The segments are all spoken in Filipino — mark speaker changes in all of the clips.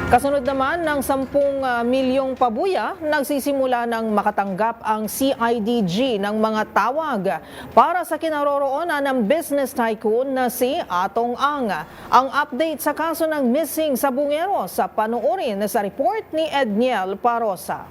Speaker 1: Kasunod naman ng 10 milyong pabuya, nagsisimula ng makatanggap ang CIDG ng mga tawag para sa kinaroroonan ng business tycoon na si Atong Ang. Ang update sa kaso ng missing sa Bungero sa panoorin sa report ni Edniel Parosa.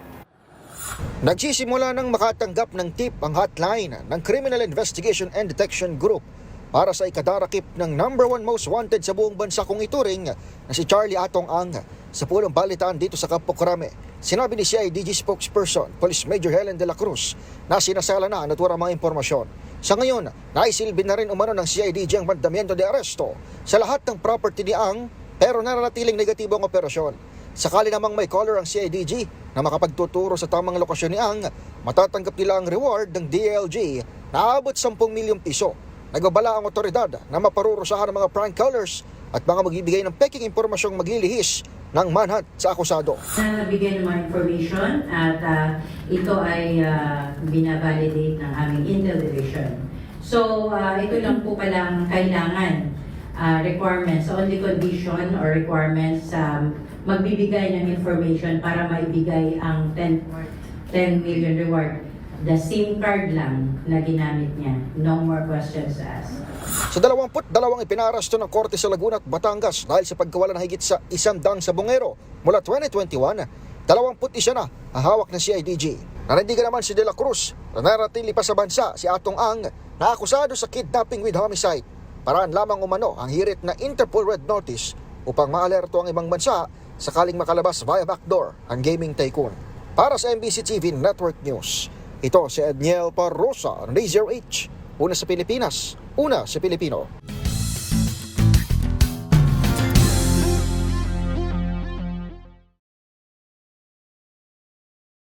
Speaker 2: Nagsisimula ng makatanggap ng tip ang hotline ng Criminal Investigation and Detection Group para sa ikadarakip ng #1 most wanted sa buong bansa kung ituring na si Charlie Atong Ang. Sa pulong balitaan dito sa Campo Crame, sinabi ni CIDG spokesperson Police Major Helen de la Cruz na sinasala na ang naturang mga impormasyon. Sa ngayon, naisilbi na rin umano ng CIDG ang mandamiento de aresto sa lahat ng property ni Ang pero nananatiling negatibo ang operasyon. Sakali namang may caller ang CIDG na makapagtuturo sa tamang lokasyon ni Ang, matatanggap nila ang reward ng DLG na aabot 10 milyong piso. Nagbabala ang otoridad na maparurusahan ng mga prank callers at mga magbibigay ng peking impormasyong maglilihis ng manhunt sa akusado.
Speaker 3: Nabigyan ng mga information at ito ay binavalidate ng aming Intel Division. So ito lang po palang kailangan requirements, only condition or requirements magbibigay ng information para maibigay ang 10 million reward. The SIM card lang na ginamit niya. No more questions asked.
Speaker 2: Sa 22 ipinarasto ng korte sa Laguna at Batangas dahil sa pagkawala ng higit sa 100 sa Bungero mula 2021, 21 na ang hawak ng CIDG. Nanindigan naman si De La Cruz na naratili pa sa bansa si Atong Ang na akusado sa kidnapping with homicide. Paraan lamang umano ang hirit na Interpol Red Notice upang maalerto ang ibang bansa sakaling makalabas via backdoor ang gaming tycoon. Para sa MBC TV Network News, ito si Edniel Parosa, Razor H. Una sa Pilipinas, una sa Pilipino.